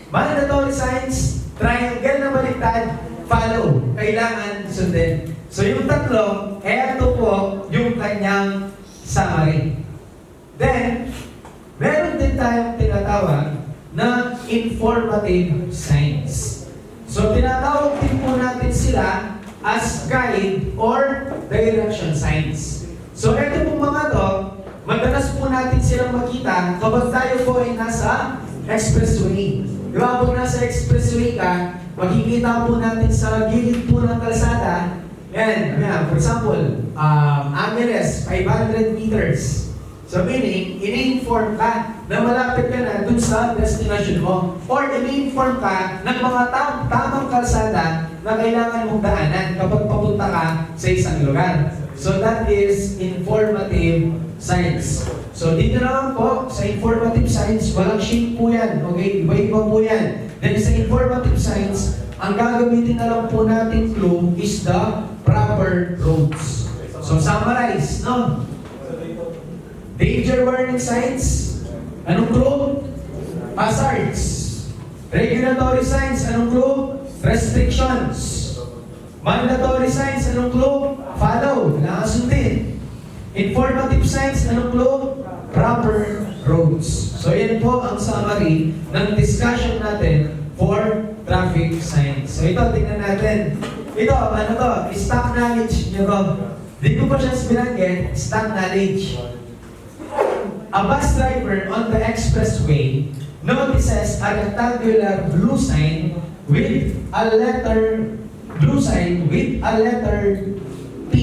Mandatory signs, triangle na baliktad, follow. Kailangan sundin. So yung tatlo, eto po yung kanyang summary. Then, meron din tayong tinatawag na informative signs. So tinatawag din po natin sila as guide or direction signs. So eto pong mga to, madalas po natin silang makita kapag tayo po ay nasa expressway. Di ba, pag nasa expressway ka, makikita po natin sa gilid po ng kalsada, yan, for example, Angeles, 500 meters. So meaning, ini-inform ka na malapit ka na dun sa destination mo. Or ini-inform ka ng mga tamang kalsada na kailangan mong daanan kapag papunta ka sa isang lugar. So that is informative signs. So dito naman po, sa informative signs, walang shape po yan. Okay? Iba-iba po yan. Then sa informative signs, ang gagamitin na lang po natin clue is the proper roads. So summarize, no? Danger warning signs, anong clue? Hazards. Regulatory signs, anong clue? Restrictions. Mandatory signs, anong clue? Follow, nakasundin. Informative signs, anong clue? Proper roads. So yan po ang summary ng discussion natin for traffic signs. So ito, tingnan natin. Ito, ano to? Stock knowledge nyo to. Di ko pa siya binanggit, stock knowledge. A bus driver on the expressway notices a rectangular blue sign with a letter P.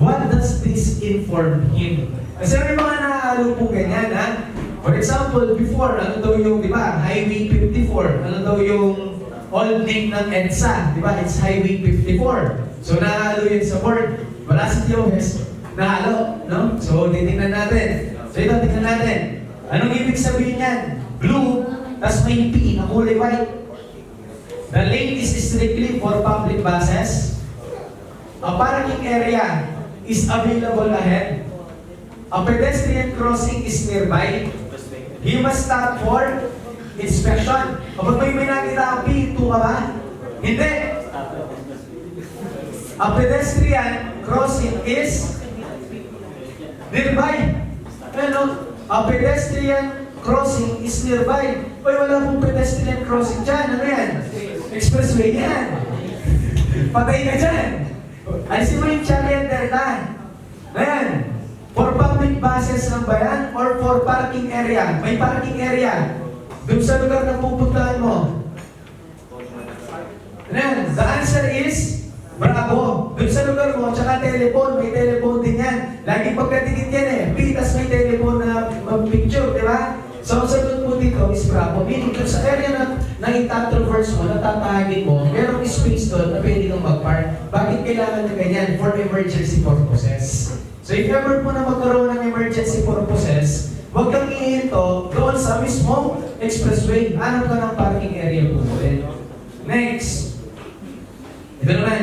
What does this inform him? Kasi may mga naaalala po ganyan, ha? For example, before, ano daw yung, di ba, Highway 54, ano daw yung old name ng EDSA, di ba? It's Highway 54. So, naaalala yun sa board. Wala sa TOS, nahalo, no? So, titingnan natin. So, ito, tingnan natin. Anong ibig sabihin yan? Blue, tas may P na kulay white. The lane is strictly for public buses. A parking area is available ahead. A pedestrian crossing is nearby. He must stop for inspection. Kapag may nakita ang P, ito ka ba? Hindi. A pedestrian crossing is nearby. Ano? A pedestrian crossing is nearby. Uy, wala pong pedestrian crossing dyan. Ano yan? Expressway yan. Patay ka dyan. Alisin mo yung challenger na. Ayan. For public buses lang ba yan? Or for parking area? May parking area. Doon sa lugar na pupuntahan mo. Ayan. The answer is bravo. Doon sa lugar mo, tsaka telephone. May telephone din yan. Lagi pagkatingin yan eh. Pitas may telephone na mag-picture, di ba? So, ang sagot mo dito is bravo. Meaning, doon sa area na itatraverse mo, natatahagin mo, merong space doon na pwede kang mag-park. Bakit kailangan na ganyan? For emergency purposes. So, if ever po na magkaroon ng emergency purposes, huwag kang ihinto doon sa mismong expressway. Hanap ka ng parking area po din. Next. Ito naman.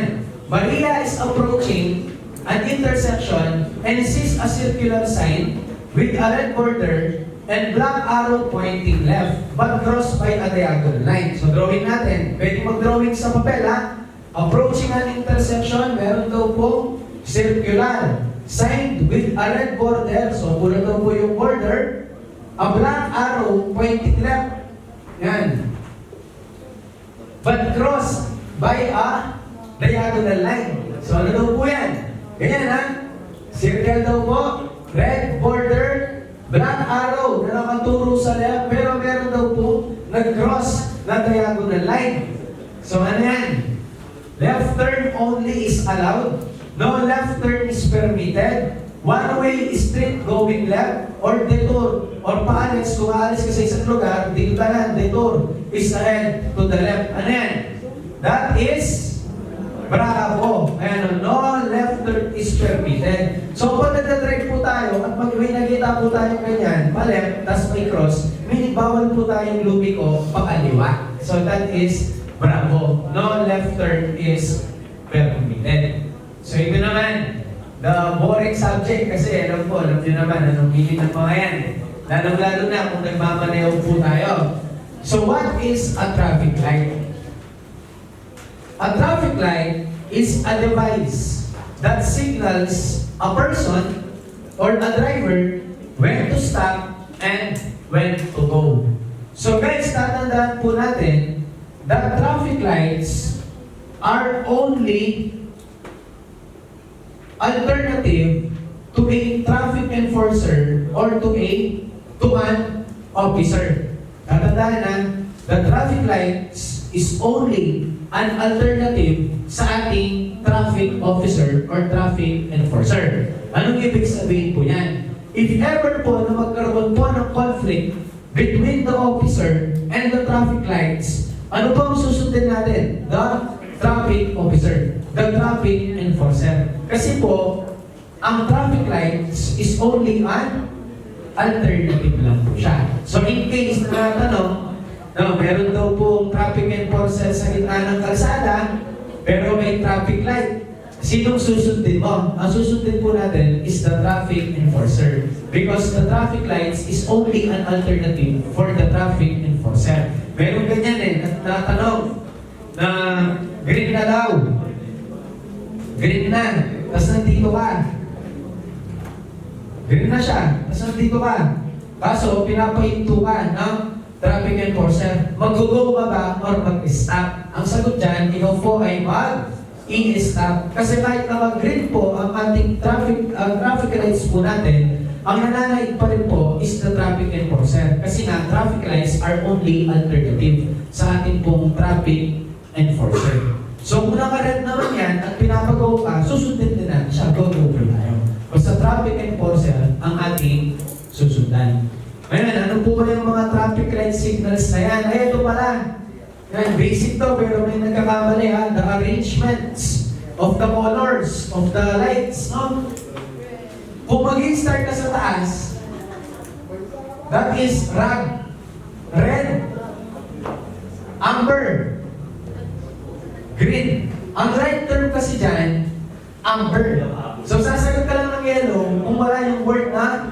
Maria is approaching an intersection and sees a circular sign with a red border and black arrow pointing left but crossed by a diagonal line. So drawing natin. Pwede mag-drawing sa papel, ha? Approaching an intersection, meron daw po circular sign with a red border. So pula daw po yung border. A black arrow pointing left. Yan. But crossed by a diagonal line. So ano daw po yan? Ganyan, ha? Circle daw po, red border, black arrow na nakaturo sa left, pero meron daw po nag-cross na diagonal line. So ano yan? Left turn only is allowed. No left turn is permitted. One-way street going left or detour or paalis. Kung aalis ka sa isang lugar, dito tanan, detour is ahead to the left. Ano yan? That is bravo. Ayan, no left turn is permitted. So, pag nagdadrive po tayo at may nakita po tayo ganyan, pa-left, tas may cross, meaning bawal po tayong lumiko pakaliwa. So, that is bravo. No left turn is permitted. So, ito naman, the boring subject kasi alam nyo naman, anong meaning ng mga yan. Lalo na kung nagmamaneho po tayo. So what is a traffic light? A traffic light is a device that signals a person or a driver when to stop and when to go. So guys, tatandaan po natin that traffic lights are only alternative to a traffic enforcer or to an officer. Tatandaan na, the traffic lights is only an alternative sa ating traffic officer or traffic enforcer. Anong ibig sabihin po yan? If ever po na magkaroon po ng conflict between the officer and the traffic lights, ano po ang susundin natin? The traffic officer, the traffic enforcer. Kasi po, ang traffic lights is only an alternative lang po siya. So in case na natanong, meron daw pong traffic enforcer sa gitna ng kalsada, pero may traffic light. Sinong susundin mo? Ang susundin po natin is the traffic enforcer. Because the traffic lights is only an alternative for the traffic enforcer. Meron ganyan natanong na green na daw. Green na, tapos nandito ka. Green na siya, tapos nandito ka. Kaso, pinapahinto ka ng traffic enforcer. Mag-go ka ba or mag-stop? Ang sagot dyan, ikaw po ay mag-i-stop. Kasi kahit na mag-green po ang ating traffic lights po natin, ang nananaig pa rin po is the traffic enforcer. Kasi nga, traffic lights are only alternative sa ating pong traffic enforcer. So kung naka-red naman yan at pinapagaw ka, susundin din natin siya. Go tayo. Basta traffic enforcer ang ating susundan. Ngayon, ano po ba yung mga traffic light signals na yan? Ay, ito pala. Yan, basic to, pero may nagkakamali ha. The arrangements of the colors of the lights, no? Kung mag-start ka sa taas, that is red, amber, green. Ang right term kasi dyan, amber. So sasagot ka lang ng yellow kung wala yung word na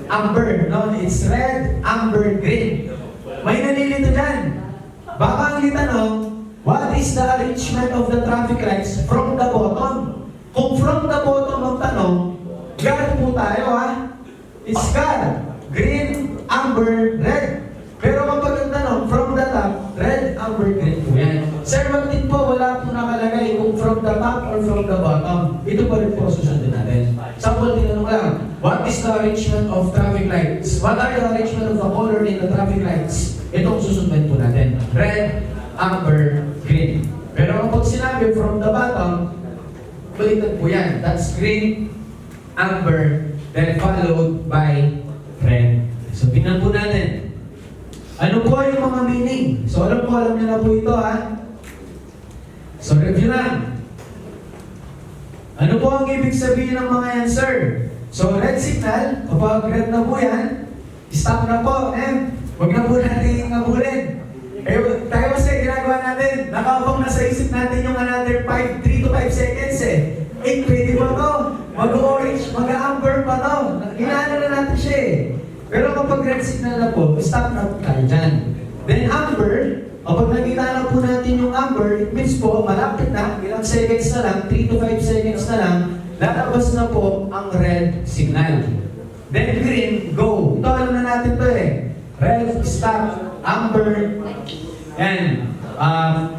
amber. No? It's red, amber, green. May nalilito dyan. Baka ang litanong, what is the arrangement of the traffic lights from the bottom? Kung from the bottom ang tanong, God po tayo ha. It's God. Green, amber, red. Pero kapag ang tanong, from the top, red, amber, green po yan. Sir, din po, wala po nakalagay kung from the top or from the bottom. Ito pa rin po susundin natin. Sample, tinanong lang, what is the arrangement of traffic lights? What are the arrangement of the color in the traffic lights? Itong susundin po natin. Red, amber, green. Pero kapag sinabi from the bottom, baliktad po yan. That's green, amber, then followed by red. So, tingnan po natin. Ano po yung mga meaning? So, alam niyo na po ito, ha? So, review lang. Ano po ang ibig sabihin ng mga yan, sir? So, red signal, kapag red na po yan, stop na po, huwag na po natin ngabulin. Tayo kasi ginagawa natin, nakabang na sa isip natin yung another 3 to 5 seconds pwede ba to? Mag-orange, mag-amber pa to. Inaano na natin siya Pero kapag red signal na po, stop na po tayo dyan. Then amber, kapag nakita na po natin yung amber, it means po, malapit na, ilang seconds na lang, 3 to 5 seconds na lang, lalabas na po ang red signal. Then green, go. Ito alam na natin to Red, stop, amber, and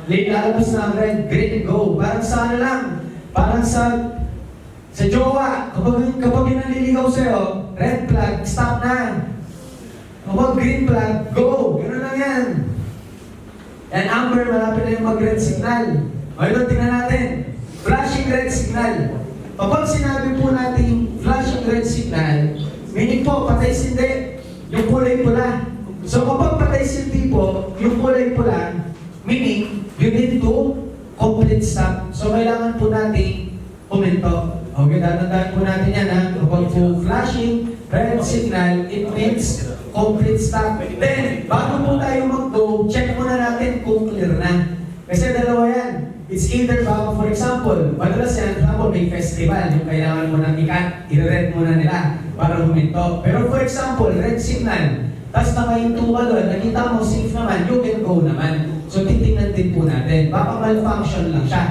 lalabas na ang red, green, go. Parang sa ano lang, parang sa jowa, kapag yung naliligaw sa'yo, red flag, stop na. Kapag green flag, go. Ganoon lang yan. And amber, malapit na yung mag-red signal. O ito, tingnan natin. Flashing red signal. Kapag sinabi po natin flashing red signal, meaning po, patay sindi, yung kulay pula. So kapag patay sindi po, yung kulay pula, meaning, you need to complete stop. So kailangan po natin huminto. Okay, tatandaan po natin yan ha. Kapag po flashing red signal, it means complete stop. Then, bago po tayo mag-go, check muna natin kung clear na. Kasi dalawa yan. It's either bago, for example, madalas yan, example, may festival, yung kailangan mo ng ikat, i-red muna nila para huminto. Pero for example, red signal, tapos nakahinto ka doon, nakita mo, safe naman, you can go naman. So titingnan din po natin. Baka malfunction lang siya.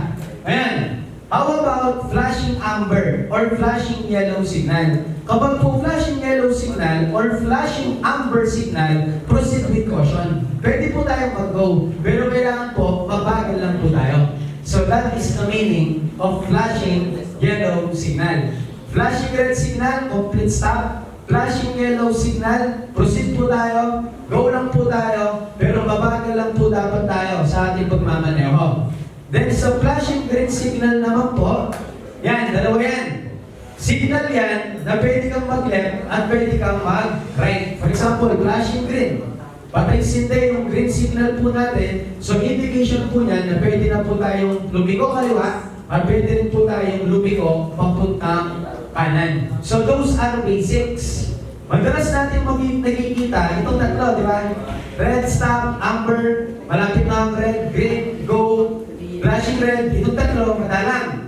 Ayan. How about flashing amber or flashing yellow signal? Kapag po flashing yellow signal or flashing amber signal, proceed with caution. Pwede po tayong mag-go, pero kailangan po, mabagal lang po tayo. So that is the meaning of flashing yellow signal. Flashing red signal, complete stop. Flashing yellow signal, proceed po tayo, go lang po tayo, pero mabagal lang po dapat tayo sa ating pagmamaneho. Then sa flashing green signal naman po, yan, dalawa yan. Signal yan na pwede kang mag-left at pwede kang mag-right. For example, flashing green. Patay sinde yung green signal po natin, so indication po niyan na pwede na po tayong lumiko kaliwa at pwede rin po tayong lumiko papuntang kanan. So those are basics. Madalas natin nakikita itong tatlo, di ba? Red, stop, amber, malapit na ang red, green, go, flashing red, itong tatlo, madalang.